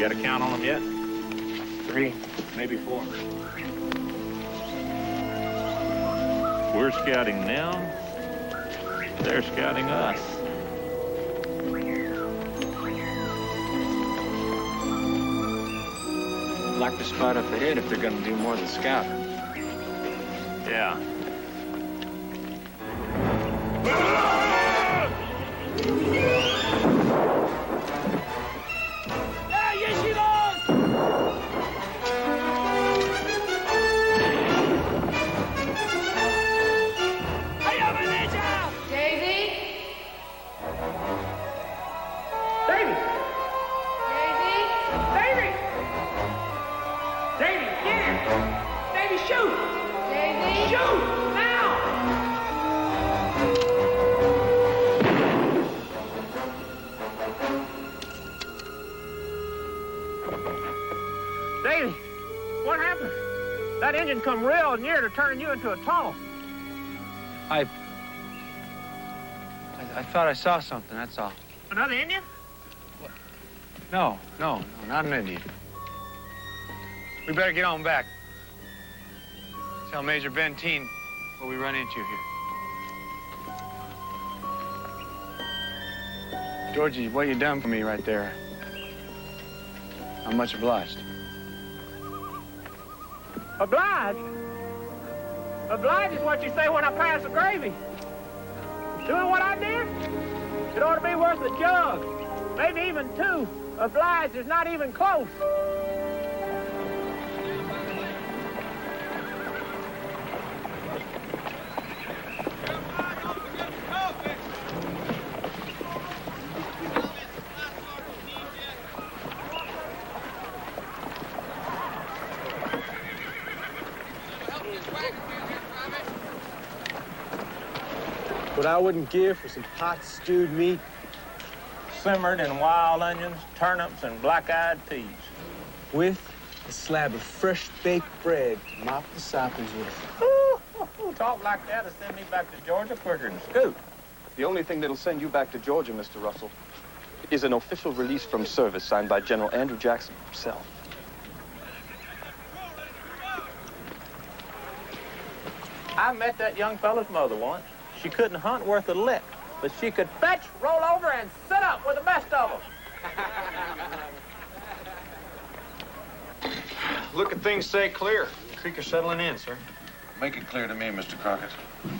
got a count on them yet? 3, maybe 4. We're scouting them. They're scouting us. I'd like to spot up ahead if they're going to do more than scout. Yeah. That engine come real near to turning you into a tunnel. I thought I saw something, that's all. Another Indian? What? No, not an Indian. We better get on back. Tell Major Benteen what we run into here. Georgie, what you done for me right there? I'm much obliged. Obliged? Obliged is what you say when I pass the gravy. Doing what I did? It ought to be worth a jug. Maybe even 2. Obliged is not even close. What I wouldn't give for some hot stewed meat. Simmered in wild onions, turnips, and black-eyed peas. With a slab of fresh baked bread to mop the soppers with. Ooh, talk like that will send me back to Georgia quicker than Scoot. The only thing that'll send you back to Georgia, Mr. Russell, is an official release from service signed by General Andrew Jackson himself. I met that young fellow's mother once. She couldn't hunt worth a lick, but she could fetch, roll over, and sit up with the best of them. Look at things stay clear. The creek is settling in, sir. Make it clear to me, Mr. Crockett.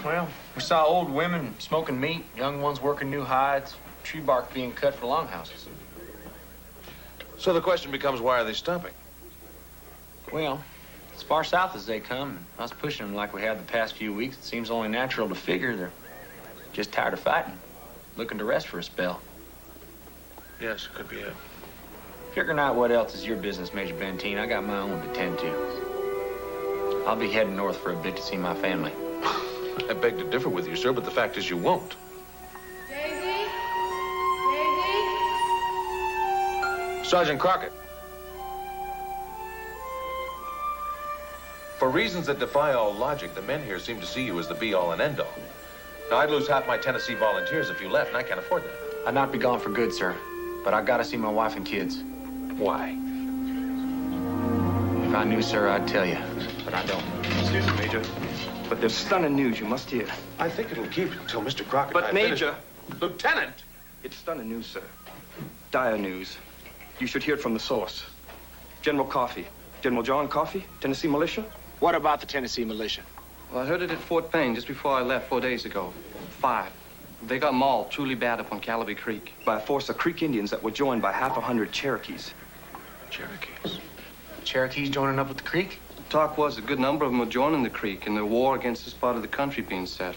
Well, we saw old women smoking meat, young ones working new hides, tree bark being cut for longhouses. So the question becomes, why are they stopping? Well, as far south as they come, and us pushing them like we have the past few weeks, it seems only natural to figure they're just tired of fighting, looking to rest for a spell. Yes, it could be it. Figuring out what else is your business, Major Benteen. I got my own to tend to. I'll be heading north for a bit to see my family. I beg to differ with you, sir, but the fact is you won't. Davy? Davy? Sergeant Crockett. For reasons that defy all logic, the men here seem to see you as the be-all and end-all. Now, I'd lose half my Tennessee volunteers if you left, and I can't afford that. I'd not be gone for good, sir, but I gotta see my wife and kids. Why? If I knew, sir, I'd tell you, but I don't. Excuse me, Major, but there's stunning news you must hear. I think it'll keep until Mr. Crockett But, and I finish. Major... Lieutenant! It's stunning news, sir. Dire news. You should hear it from the source. General Coffee. General John Coffee, Tennessee Militia. What about the Tennessee militia? Well, I heard it at Fort Payne just before I left 4 days ago. 5. They got mauled truly bad up on Calaby Creek. By a force of Creek Indians that were joined by 100 Cherokees. Cherokees. Cherokees joining up with the Creek? Talk was a good number of them were joining the Creek in the war against this part of the country being set.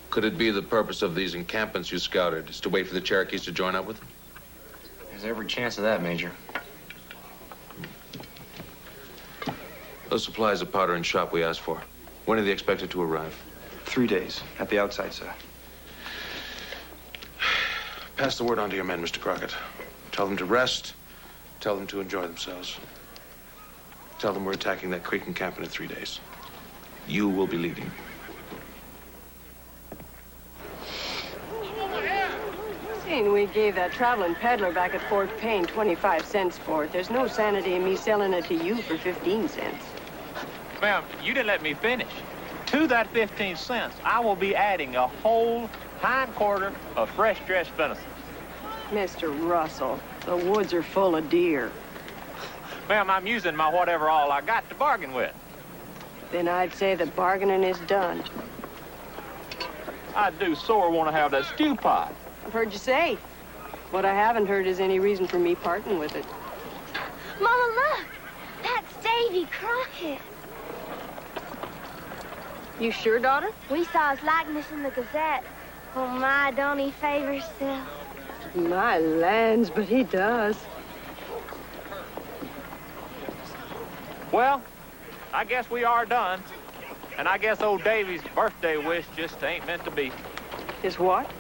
Could it be the purpose of these encampments you scouted is to wait for the Cherokees to join up with them? There's every chance of that, Major. Those supplies of powder and shot we asked for, when are they expected to arrive? 3 days, at the outside, sir. Pass the word on to your men, Mr. Crockett. Tell them to rest. Tell them to enjoy themselves. Tell them we're attacking that creek encampment in 3 days. You will be leading. Saying we only gave that traveling peddler back at Fort Payne 25 cents for it. There's no sanity in me selling it to you for 15 cents. Ma'am, you didn't let me finish. To that 15 cents, I will be adding a whole hind quarter of fresh dressed venison. Mr. Russell, the woods are full of deer. Ma'am, I'm using my whatever all I got to bargain with. Then I'd say the bargaining is done. I do sore want to have that stew pot. I've heard you say. What I haven't heard is any reason for me parting with it. Mama, look! That's Davy Crockett. You sure, daughter? We saw his likeness in the Gazette. Oh, my, don't he favor himself? My lands, but he does. Well, I guess we are done. And I guess old Davy's birthday wish just ain't meant to be. His what?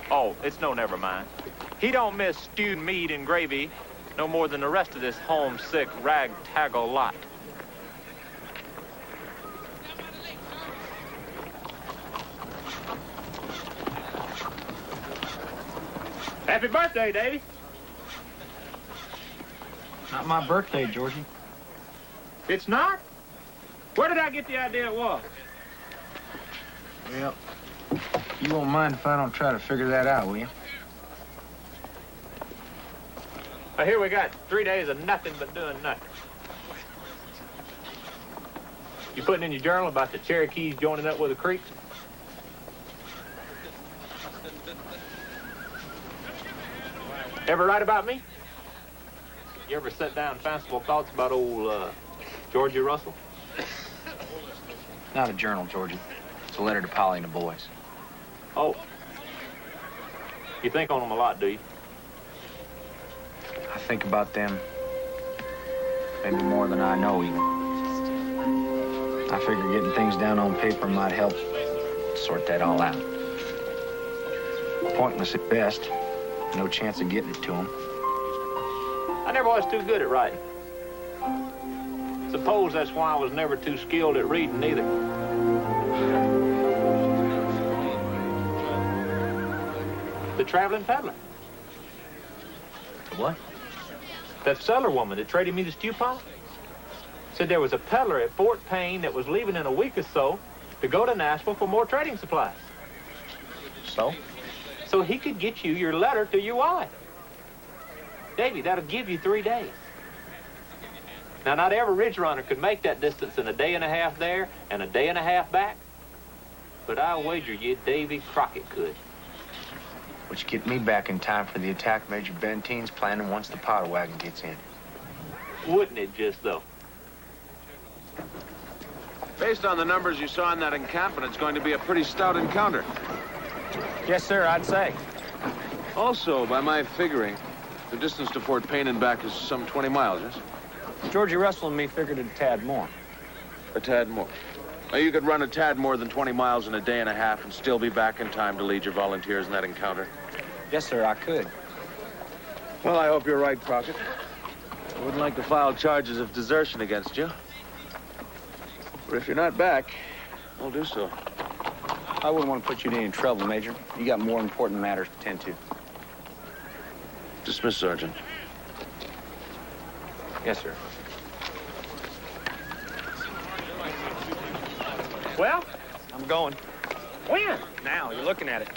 Oh, it's no never mind. He don't miss stewed meat and gravy no more than the rest of this homesick ragtaggle lot. Happy birthday, Davy. Not my birthday, Georgie. It's not? Where did I get the idea it was? Well, you won't mind if I don't try to figure that out, will you? Well, here we got 3 days of nothing but doing nothing. You putting in your journal about the Cherokees joining up with the Creeks? Ever write about me? You ever sit down fanciful thoughts about old Georgie Russell? Not a journal, Georgie. It's a letter to Polly and the boys. Oh. You think on them a lot, do you? I think about them maybe more than I know even. I figure getting things down on paper might help sort that all out. Pointless at best. No chance of getting it to them. I never was too good at writing. Suppose that's why I was never too skilled at reading either. The traveling peddler. The what? That settler woman that traded me the stew pot. Said there was a peddler at Fort Payne that was leaving in a week or so to go to Nashville for more trading supplies. So? So he could get you your letter to your wife. Davy, that'll give you 3 days. Now, not every ridge runner could make that distance in a day and a half there and a day and a half back. But I'll wager you Davy Crockett could. Which get me back in time for the attack Major Benteen's planning once the powder wagon gets in. Wouldn't it just, though? Based on the numbers you saw in that encampment, it's going to be a pretty stout encounter. Yes, sir, I'd say. Also, by my figuring, the distance to Fort Payne and back is some 20 miles, yes? Georgie Russell and me figured it a tad more. A tad more. Now, you could run a tad more than 20 miles in a day and a half and still be back in time to lead your volunteers in that encounter. Yes, sir, I could. Well, I hope you're right, Crockett. I wouldn't like to file charges of desertion against you. But if you're not back, I'll do so. I wouldn't want to put you in any trouble, Major. You got more important matters to tend to. Dismiss, Sergeant. Yes, sir. Well, I'm going. when? Now, you're looking at it.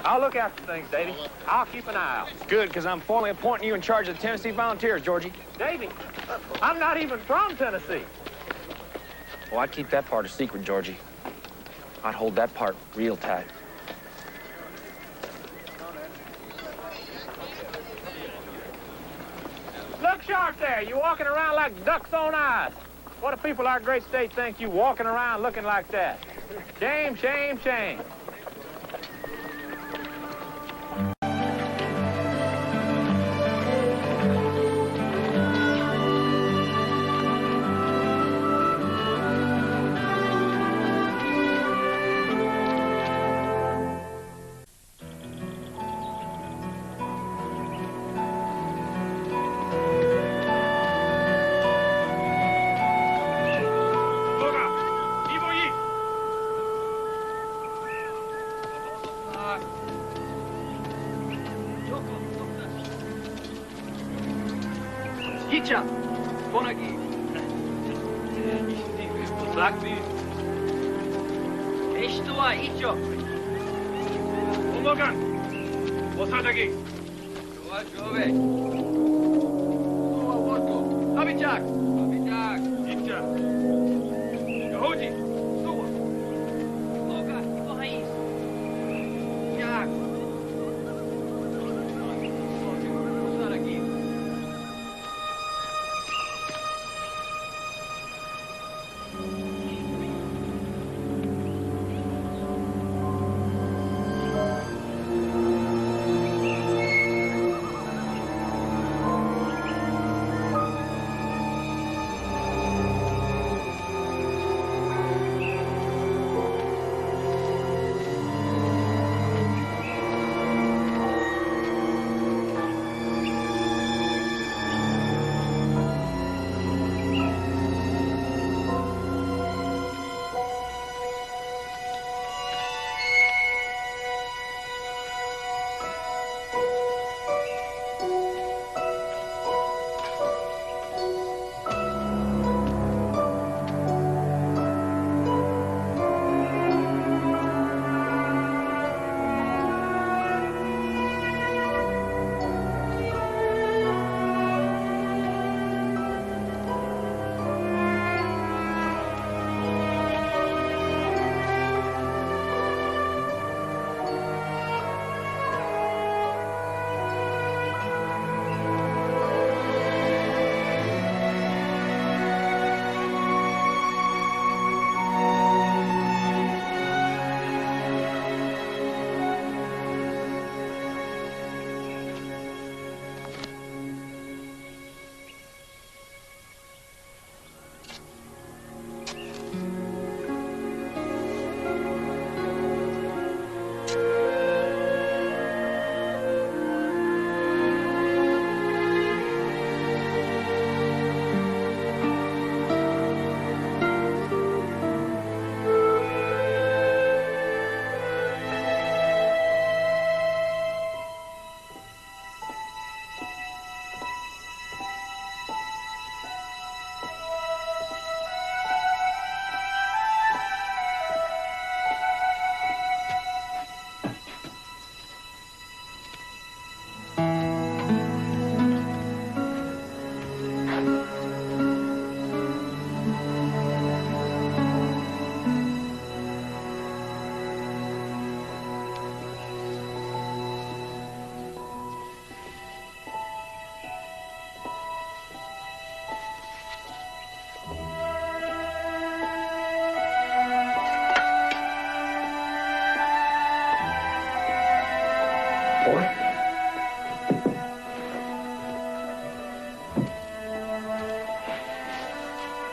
I'll look after things, Davy. I'll keep an eye out. Good, because I'm formally appointing you in charge of the Tennessee Volunteers, Georgie. Davy, I'm not even from Tennessee. Well, I'd keep that part a secret, Georgie. I'd hold that part real tight. Look sharp there. You're walking around like ducks on ice. What do people in our great state think you walking around looking like that? Shame, shame, shame. Kicha, pon aquí. Sakti. Esto ha hecho. Undokan. Posad aquí. Jove. Abijak. Abijak. Kicha. Hoji. Suwa. Loka, ito hais. Jak. Posad aquí.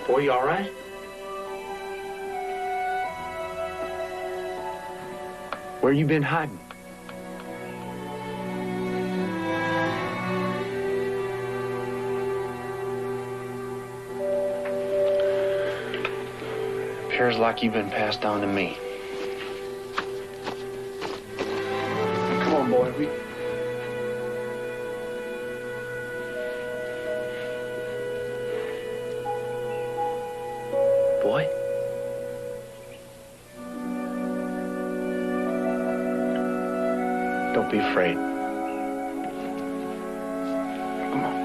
Boy, you all right? Where you been hiding? Appears like you've been passed on to me. Come on, boy. Boy? Don't be afraid. Come on.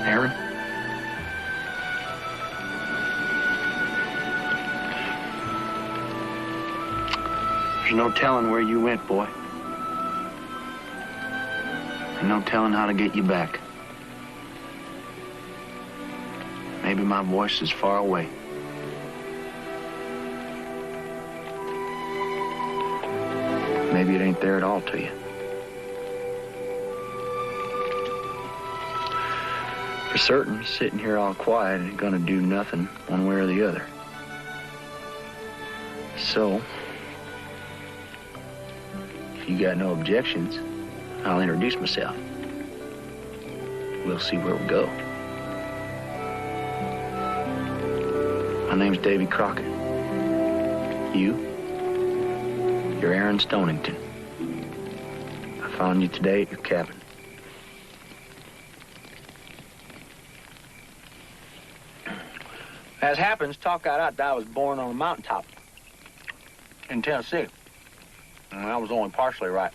Aaron? There's no telling where you went, boy. And no telling how to get you back. Maybe my voice is far away. maybe it ain't there at all to you. For certain, sitting here all quiet ain't gonna do nothing one way or the other. So, if you got no objections, I'll introduce myself. We'll see where we go. My name's Davy Crockett. You're Aaron Stonington. I found you today at your cabin. As happens, talk got out that I was born on a mountaintop in Tennessee. And I was only partially right.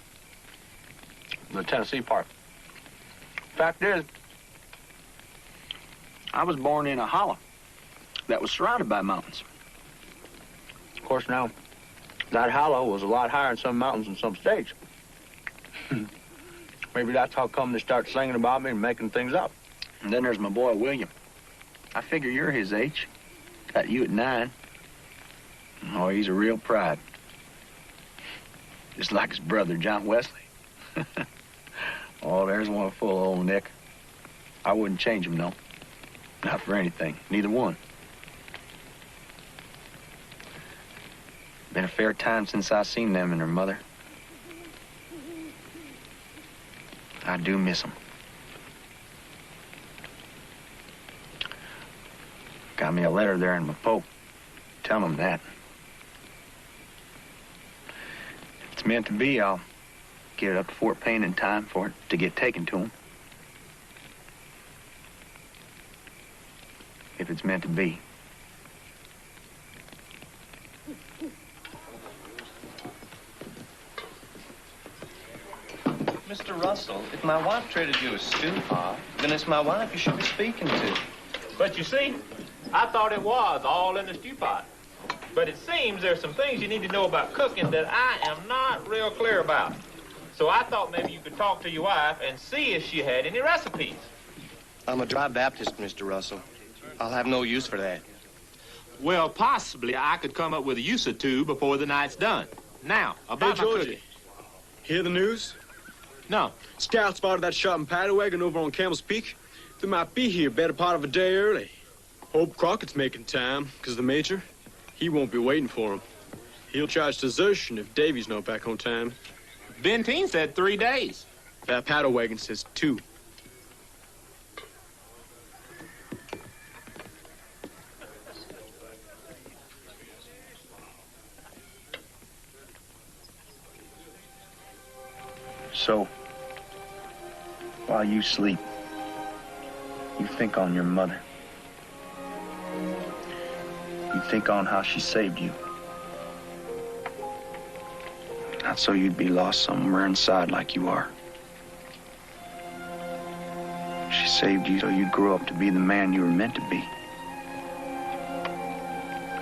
The Tennessee part. Fact is, I was born in a hollow that was surrounded by mountains. Of course, now, that hollow was a lot higher in some mountains in some states. Maybe that's how come they start singing about me and making things up. And then there's my boy, William. I figure you're his age. Got you at 9. Oh, he's a real pride. Just like his brother, John Wesley. Oh, there's one full of old Nick. I wouldn't change him, no. Not for anything. Neither one. Been a fair time since I seen them and their mother. I do miss them. Got me a letter there in my poke. Tell them that. If it's meant to be, I'll get it up to Fort Payne in time for it to get taken to them. If it's meant to be. Mr. Russell, if my wife traded you a stew pot, then it's my wife you should be speaking to. But you see, I thought it was all in the stew pot. But it seems there's some things you need to know about cooking that I am not real clear about. So I thought maybe you could talk to your wife and see if she had any recipes. I'm a dry Baptist, Mr. Russell. I'll have no use for that. Well, possibly I could come up with a use or two before the night's done. Now, about hey, my Georgie, cooking. Hear the news? No. Scout spotted that shopping paddy wagon over on Camel's Peak. They might be here better part of a day early. Hope Crockett's making time, because the major, he won't be waiting for him. He'll charge desertion if Davy's not back on time. Benteen said 3 days. That paddle wagon says 2. So, while you sleep, you think on your mother. You think on how she saved you. Not so you'd be lost somewhere inside like you are. She saved you so you'd grow up to be the man you were meant to be.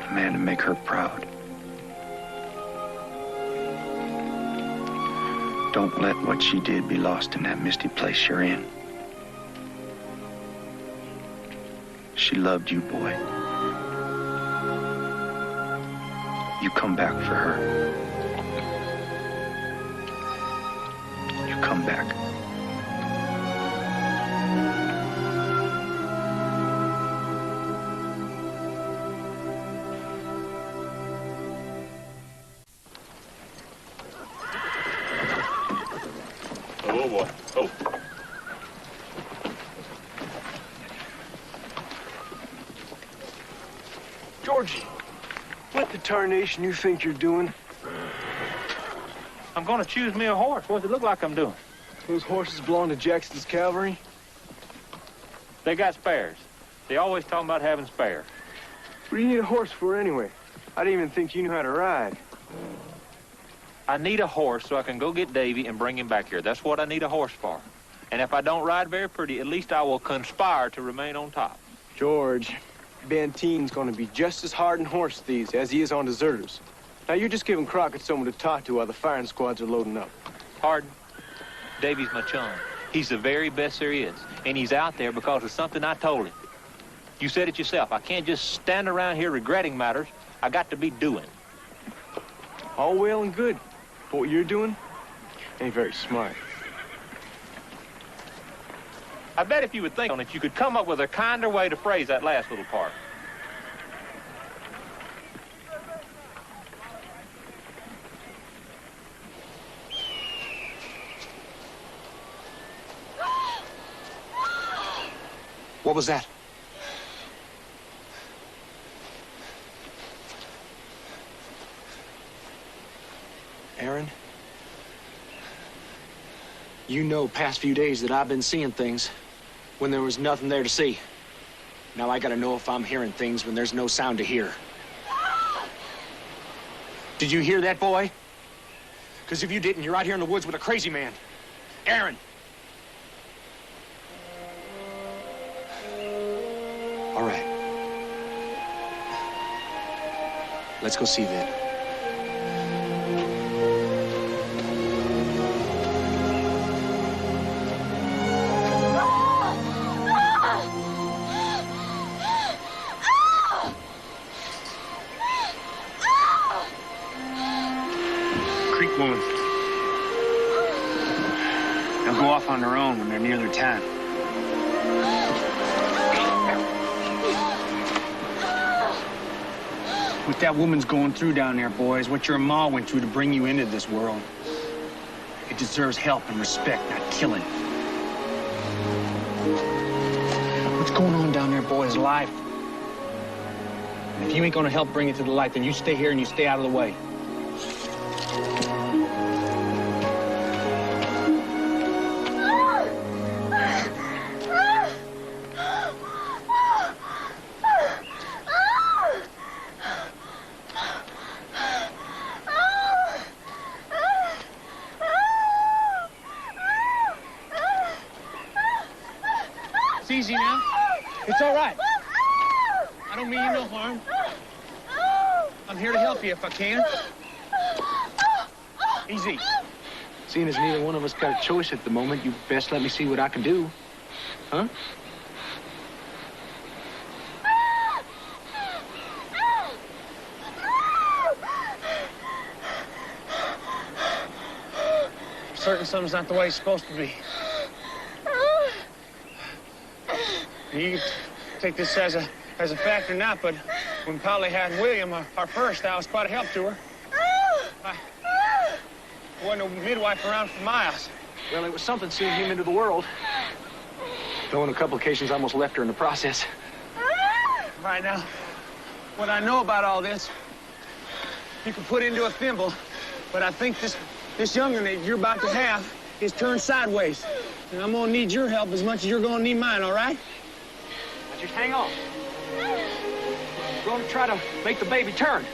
A man to make her proud. Don't let what she did be lost in that misty place you're in. She loved you, boy. You come back for her. You come back. Oh, boy. Oh. Georgie, what the tarnation you think you're doing? I'm going to choose me a horse. What does it look like I'm doing? Those horses belong to Jackson's cavalry? They got spares. They always talking about having spares. What do you need a horse for anyway? I didn't even think you knew how to ride. I need a horse so I can go get Davy and bring him back here. That's what I need a horse for. And if I don't ride very pretty, at least I will conspire to remain on top. George, Benteen's going to be just as hard on horse thieves as he is on deserters. Now, you're just giving Crockett someone to talk to while the firing squads are loading up. Pardon? Davy's my chum. He's the very best there is. And he's out there because of something I told him. You said it yourself. I can't just stand around here regretting matters. I got to be doing. All well and good. But what you're doing ain't very smart. I bet if you would think on it, you could come up with a kinder way to phrase that last little part. What was that? Aaron? You know past few days that I've been seeing things when there was nothing there to see. Now I gotta know if I'm hearing things when there's no sound to hear. Did you hear that, boy? Because if you didn't, you're out here in the woods with a crazy man. Aaron! All right. Let's go see Vid. Creek woman. They'll go off on their own when they're near their time. What that woman's going through down there, boys, what your ma went through to bring you into this world, it deserves help and respect, not killing. What's going on down there, boy, is life. And if you ain't gonna help bring it to the light, then you stay here and you stay out of the way. Easy now. It's all right. I don't mean you no harm. I'm here to help you if I can. Easy. Seeing as neither one of us got a choice at the moment, you best let me see what I can do. Huh? Certain something's not the way it's supposed to be. You can take this as a fact or not, but when Polly had William, our first, I was quite a help to her. I wasn't a midwife around for miles. Well, it was something seeing him into the world. Though on a couple occasions I almost left her in the process. Right now, what I know about all this, you can put into a thimble, but I think this young'un that you're about to have is turned sideways. And I'm gonna need your help as much as you're gonna need mine, all right? Just hang on. We're going to try to make the baby turn.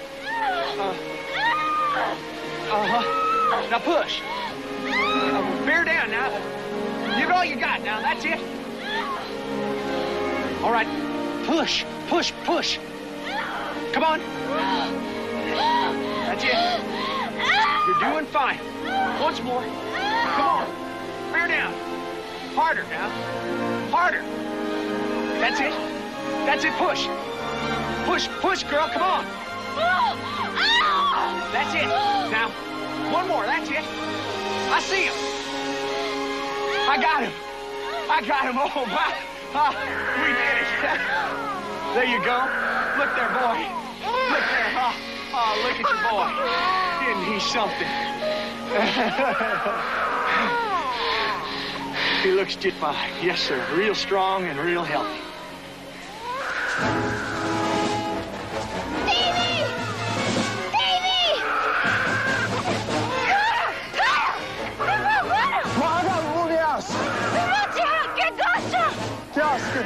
Now push. Bear down now. Give it all you got now. That's it. All right. Push, push, push. Come on. That's it. You're doing fine. Once more. Come on. Bear down. Harder now. Harder. That's it. That's it. Push. Push, push, girl. Come on. That's it. Now, one more. That's it. I see him. I got him. I got him. Oh, my. We did it. There you go. Look there, boy. Look there. Oh, look at your boy. Isn't he something? He looks just fine. Yes, sir. Real strong and real healthy. Davy! Davy! Помогай, Луlias! Get Gosta! Тяжко.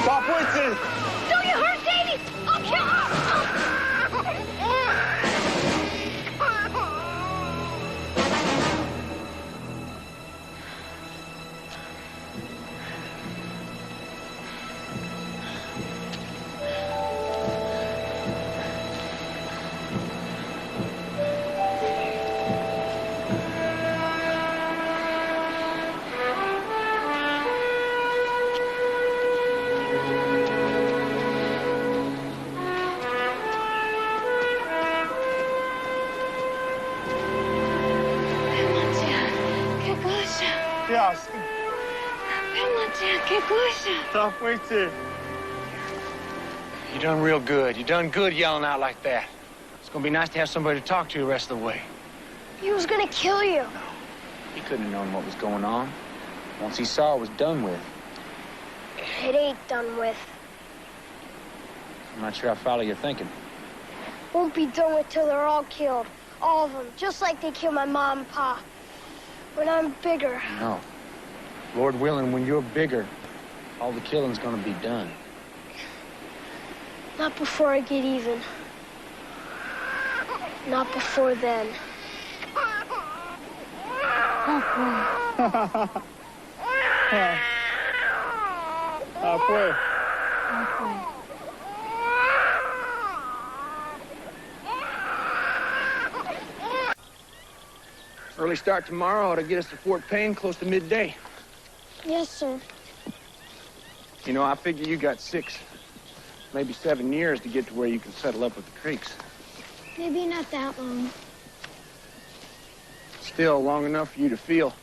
Попойте! Don't you hurt Davy! I'll kill him! qué cosa. Stop, fuiste. You done real good. You done good yelling out like that. It's gonna be nice to have somebody to talk to the rest of the way. He was gonna kill you. He couldn't have known what was going on. Once he saw it was done with. It ain't done with. I'm not sure I follow your thinking. Won't be done with till they're all killed. All of them. Just like they killed my mom and pa. When I'm bigger. No. Lord willing, when you're bigger, all the killing's gonna be done. Not before I get even. Not before then. Early start tomorrow ought to get us to Fort Payne close to midday. Yes, sir. You know, I figure you got 6, maybe 7 years to get to where you can settle up with the Creeks. Maybe not that long. Still long enough for you to feel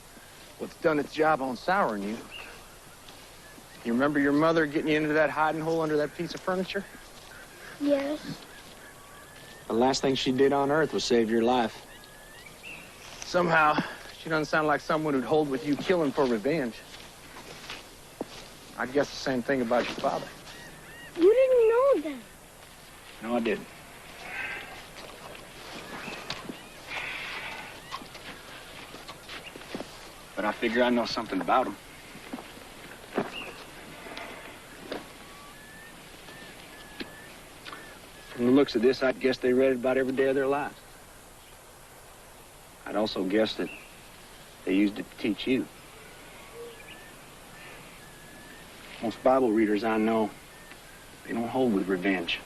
what's done its job on souring you. You remember your mother getting you into that hiding hole under that piece of furniture? Yes. The last thing she did on Earth was save your life. Somehow, she doesn't sound like someone who'd hold with you killing for revenge. I'd guess the same thing about your father. You didn't know that. No, I didn't. But I figure I know something about him. From the looks of this, I'd guess they read it about every day of their lives. I'd also guess that they used it to teach you. Most Bible readers I know, they don't hold with revenge.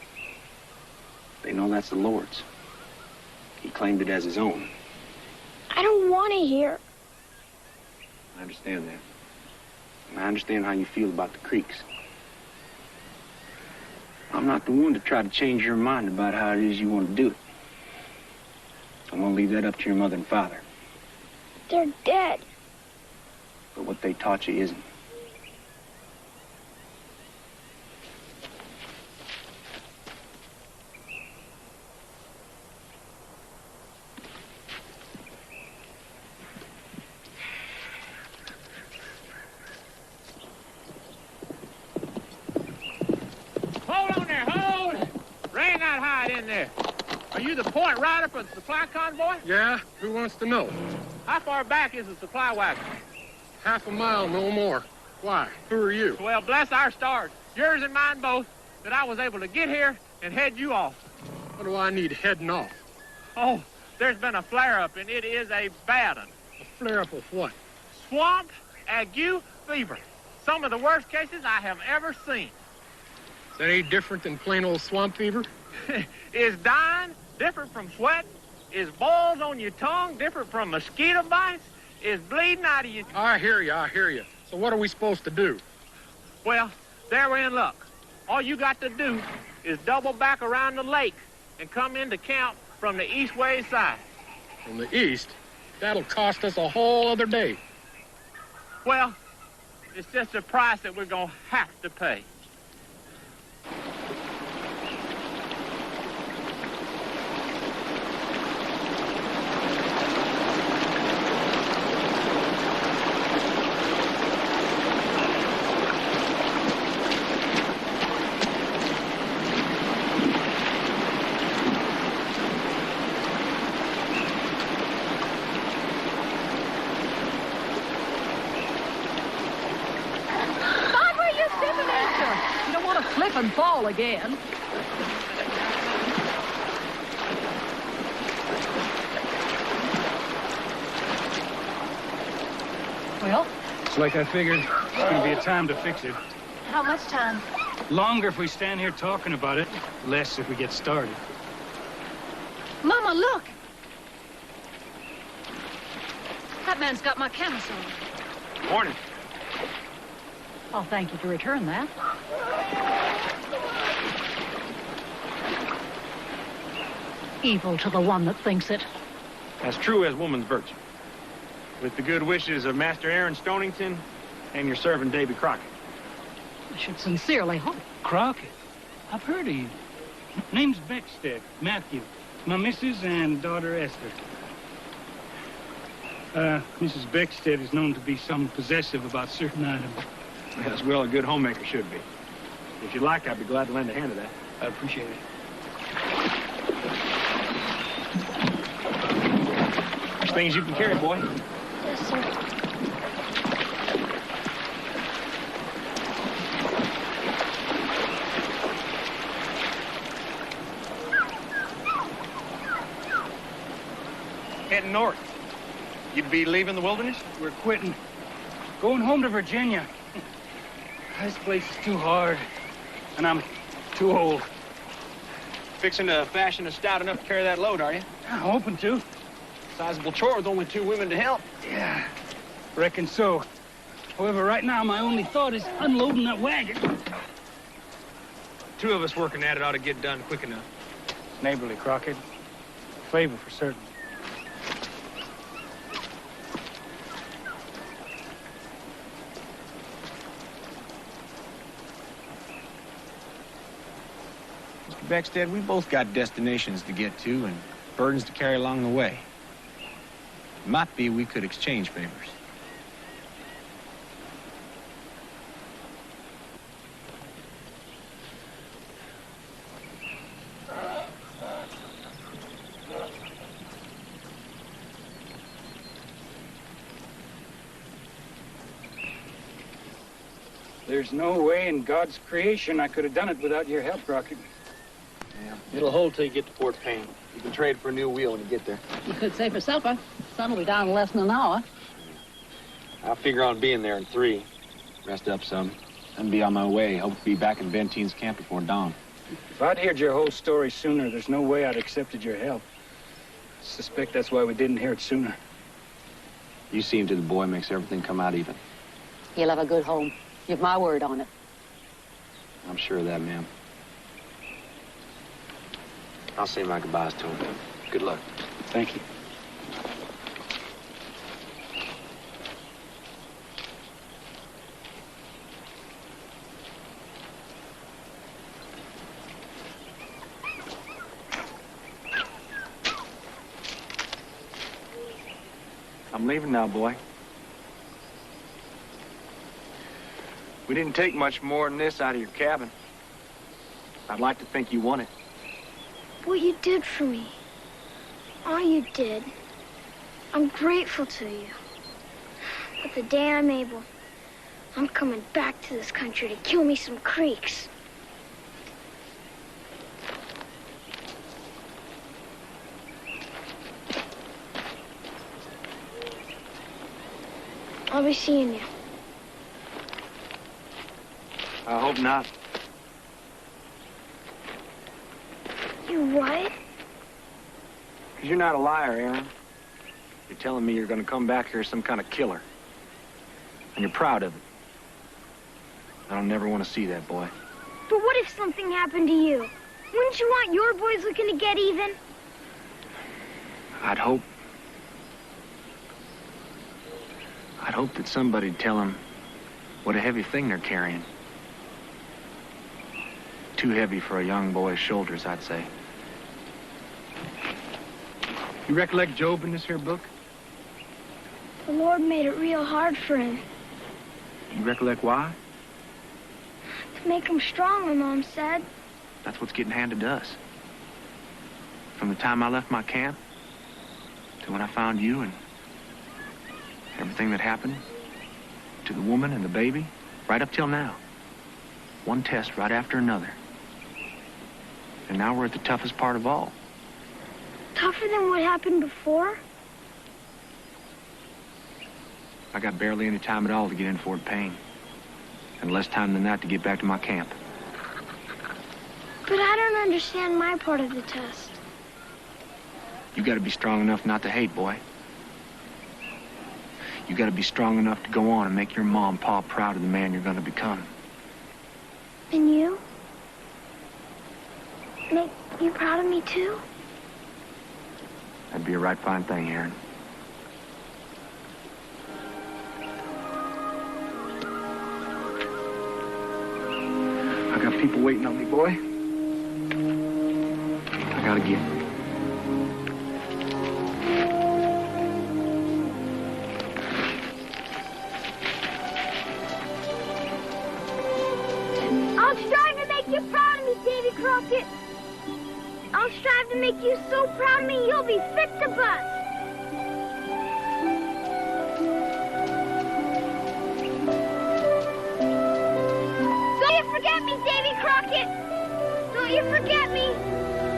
They know that's the Lord's. He claimed it as his own. I don't want to hear. I understand that. And I understand how you feel about the Creeks. I'm not the one to try to change your mind about how it is you want to do it. I'm going to leave that up to your mother and father. They're dead. But what they taught you isn't. Hold on there, hold! Rain not hide in there. Are you the point rider for the supply convoy? Yeah? Who wants to know? How far back is the supply wagon? Half a mile, no more. Why? Who are you? Well, bless our stars, yours and mine both, that I was able to get here and head you off. What do I need heading off? Oh, there's been a flare-up, and it is a bad one. A flare-up of what? Swamp ague fever. Some of the worst cases I have ever seen. Is that any different than plain old swamp fever? Is dying different from sweating? Is boils on your tongue different from mosquito bites? Is bleeding out of your... I hear you. So what are we supposed to do? Well, there we're in luck. All you got to do is double back around the lake and come into camp from the east way side. From the east? That'll cost us a whole other day. Well, it's just a price that we're going to have to pay. Slip and fall again. Well? It's like I figured. It's going to be a time to fix it. How much time? Longer if we stand here talking about it, less if we get started. Mama, look! That man's got my camisole. Morning. I'll thank you to return that. Evil to the one that thinks it. As true as woman's virtue. With the good wishes of Master Aaron Stonington, And you're serving Davy Crockett. I should sincerely hope. Crockett. I've heard of you. Name's Beckstead, Matthew. My missus and daughter Esther. Mrs. Beckstead is known to be some possessive about certain items. As well, a good homemaker should be. If you'd like, I'd be glad to lend a hand to that. I appreciate it. There's things you can carry, boy. Yes, sir. Heading north. You'd be leaving the wilderness? We're quitting. Going home to Virginia. This place is too hard. And I'm too old. Fixing to fashion a stout enough to carry that load, are you? I'm hoping to. Sizable chore with only 2 women to help. Yeah, reckon so. However, right now, my only thought is unloading that wagon. 2 of us working at it ought to get done quick enough. Neighborly, Crockett. Favor for certain. Mr. Beckstead, we both got destinations to get to and burdens to carry along the way. It might be we could exchange favors. There's no way in God's creation I could have done it without your help, Crockett. Yeah, it'll hold till you get to Fort Payne. You can trade for a new wheel when you get there. You could say for supper. Sun will be down in less than an hour. I'll figure on being there in 3. Rest up some. Then be on my way. Hope to be back in Benteen's camp before dawn. If I'd heard your whole story sooner, there's no way I'd accepted your help. Suspect that's why we didn't hear it sooner. You seeing to the boy makes everything come out even. He'll have a good home. Give my word on it. I'm sure of that, ma'am. I'll say my goodbyes to him. Good luck. Thank you. I'm leaving now, boy. We didn't take much more than this out of your cabin. I'd like to think you won it. What you did for me. All you did. I'm grateful to you. But the day I'm able, I'm coming back to this country to kill me some Creeks. I'll be seeing you. I hope not. You what? Because you're not a liar, Aaron. You're telling me you're going to come back here as some kind of killer. And you're proud of it. I don't never want to see that, boy. But what if something happened to you? Wouldn't you want your boys looking to get even? I'd hope that somebody'd tell them what a heavy thing they're carrying. Too heavy for a young boy's shoulders, I'd say. You recollect Job in this here book? The Lord made it real hard for him. You recollect why? To make him strong, my mom said. That's what's getting handed to us. From the time I left my camp to when I found you and everything that happened, to the woman and the baby, right up till now. One test right after another. And now we're at the toughest part of all. Tougher than what happened before? I got barely any time at all to get in Fort Payne. And less time than that to get back to my camp. But I don't understand my part of the test. You gotta be strong enough not to hate, boy. You gotta be strong enough to go on and make your mom and pa proud of the man you're gonna become. And you? Make you proud of me, too? That'd be a right fine thing, Aaron. I got people waiting on me, boy. I gotta get. I'll strive to make you proud of me, Davy Crockett. I'll strive to make you so proud of me you'll be fit to bust. Don't you forget me, Davy Crockett. Don't you forget me.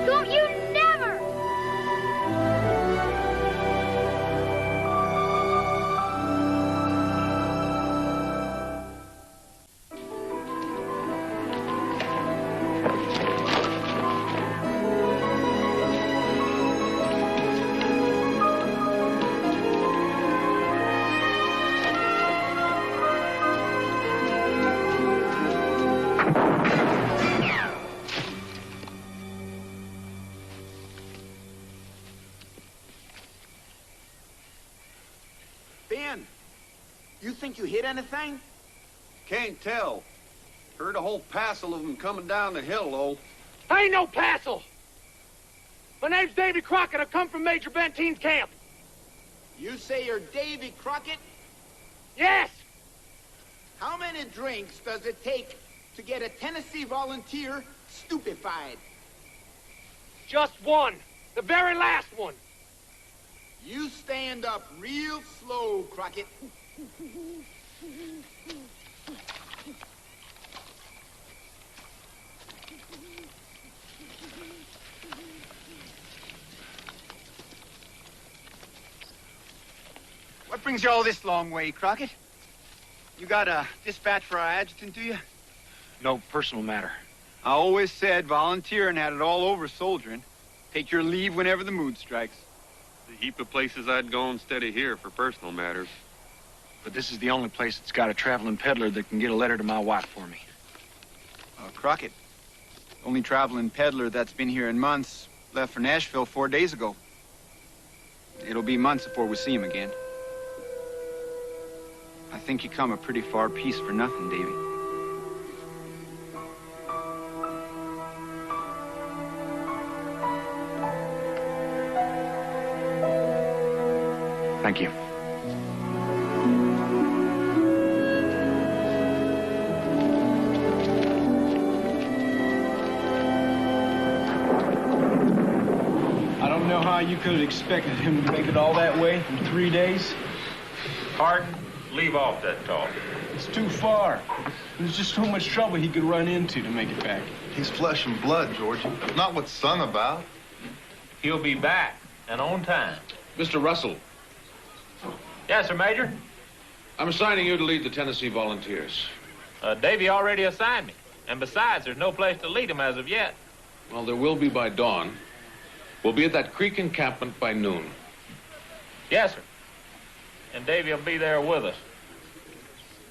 Don't you never. Ben, you think you hit anything? Can't tell. Heard a whole passel of them coming down the hill, though. I ain't no passel. My name's Davy Crockett. I come from Major Bentine's camp. You say you're Davy Crockett? Yes. How many drinks does it take to get a Tennessee volunteer stupefied? Just one. The very last one. You stand up real slow, Crockett. What brings you all this long way, Crockett? You got a dispatch for our adjutant, do you? No personal matter. I always said volunteering had it all over soldiering. Take your leave whenever the mood strikes. A heap of places I'd go instead of here for personal matters. But this is the only place that's got a traveling peddler that can get a letter to my wife for me. Crockett, only traveling peddler that's been here in months, left for Nashville 4 days ago. It'll be months before we see him again. I think you come a pretty far piece for nothing, Davy. Thank you. I don't know how you could have expected him to make it all that way in 3 days. Pardon? Leave off that talk. It's too far. There's just so much trouble he could run into to make it back. He's flesh and blood, Georgie. Not what's sung about. He'll be back, and on time. Mr. Russell. Yes, sir, Major. I'm assigning you to lead the Tennessee Volunteers. Davy already assigned me. And besides, there's no place to lead them as of yet. Well, there will be by dawn. We'll be at that creek encampment by noon. Yes, sir. And Davy will be there with us.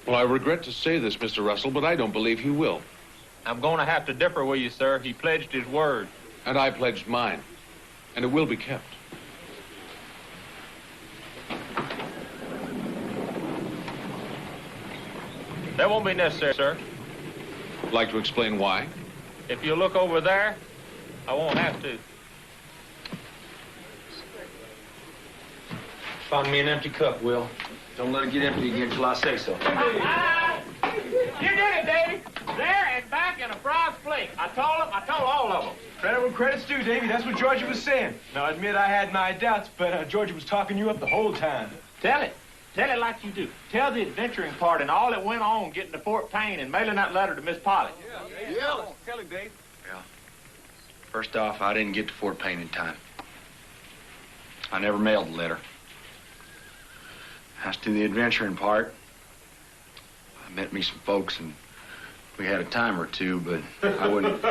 Well, I regret to say this, Mr. Russell, but I don't believe he will. I'm going to have to differ with you, sir. He pledged his word. And I pledged mine. And it will be kept. That won't be necessary, sir. Like to explain why? If you look over there, I won't have to. Found me an empty cup, Will. Don't let it get empty again till I say so. You did it, Davy. There and back in a bronze plate. I told all of them. Credit where credit's due, Davy. That's what Georgie was saying. Now, I admit I had my doubts, but Georgie was talking you up the whole time. Tell it. Tell it like you do. Tell the adventuring part and all that went on getting to Fort Payne and mailing that letter to Miss Polly. Yeah. Tell him, Dave. Yeah. First off, I didn't get to Fort Payne in time. I never mailed the letter. As to the adventuring part, I met me some folks and we had a time or two, but I wouldn't.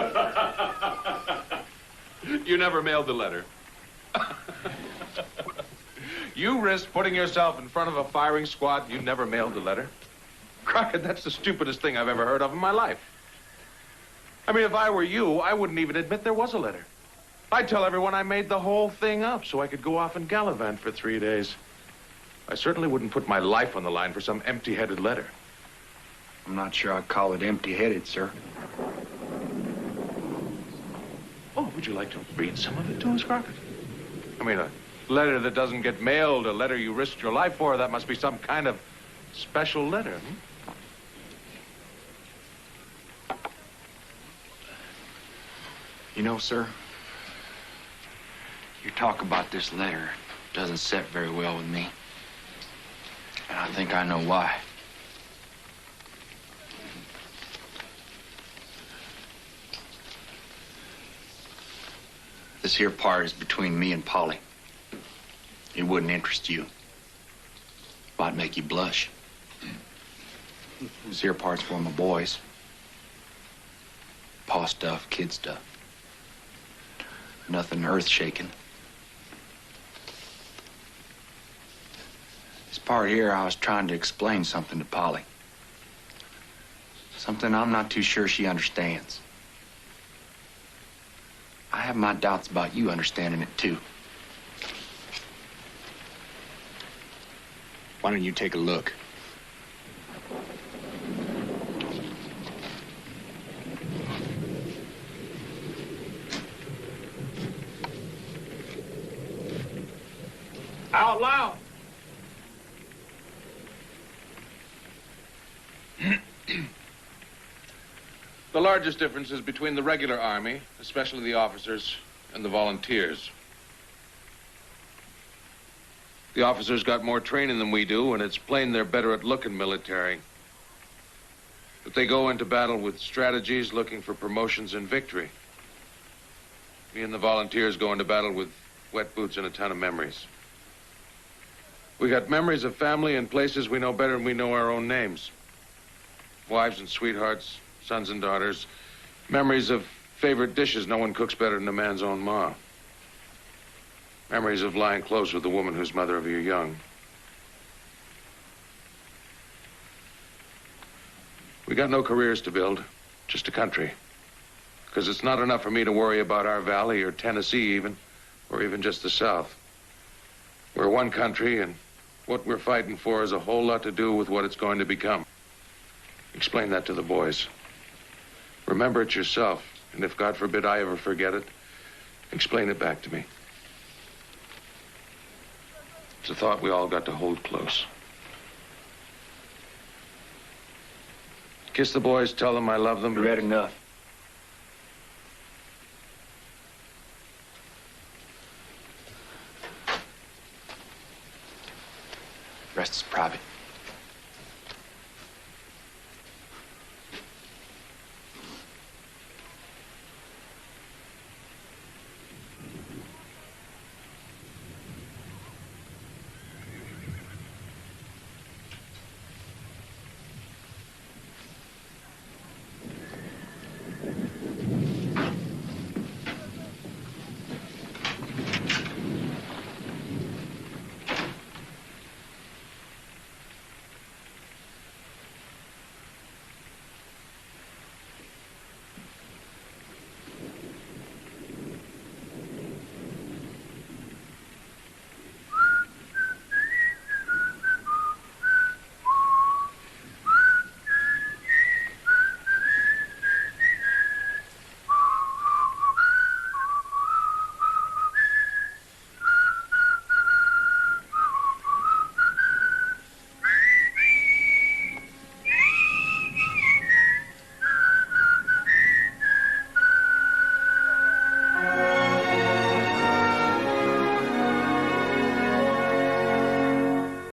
You never mailed the letter. You risked putting yourself in front of a firing squad. You never mailed the letter. Crockett, that's the stupidest thing I've ever heard of in my life. I mean, if I were you, I wouldn't even admit there was a letter. I'd tell everyone I made the whole thing up so I could go off and gallivant for 3 days. I certainly wouldn't put my life on the line for some empty-headed letter. I'm not sure I'd call it empty-headed, sir. Would you like to read some of it to us, Crockett? I mean, a letter that doesn't get mailed, a letter you risked your life for, that must be some kind of special letter, You know, sir, your talk about this letter doesn't set very well with me. And I think I know why. This here part is between me and Polly. It wouldn't interest you. Might make you blush. This here part's for my boys. Pa stuff, kid stuff. Nothing earth-shaking. This part here, I was trying to explain something to Polly. Something I'm not too sure she understands. I have my doubts about you understanding it, too. Why don't you take a look? Out loud. The largest difference is between the regular army, especially the officers, and the volunteers. The officers got more training than we do, and it's plain they're better at looking military. But they go into battle with strategies, looking for promotions and victory. Me and the volunteers go into battle with wet boots and a ton of memories. We got memories of family and places we know better than we know our own names. Wives and sweethearts, sons and daughters. Memories of favorite dishes no one cooks better than a man's own ma. Memories of lying close with the woman who's mother of your young. We got no careers to build, just a country. Because it's not enough for me to worry about our valley or Tennessee even, or even just the South. We're one country, and what we're fighting for has a whole lot to do with what it's going to become. Explain that to the boys. Remember it yourself, and if God forbid I ever forget it, explain it back to me. It's a thought we all got to hold close. Kiss the boys, tell them I love them. You read enough.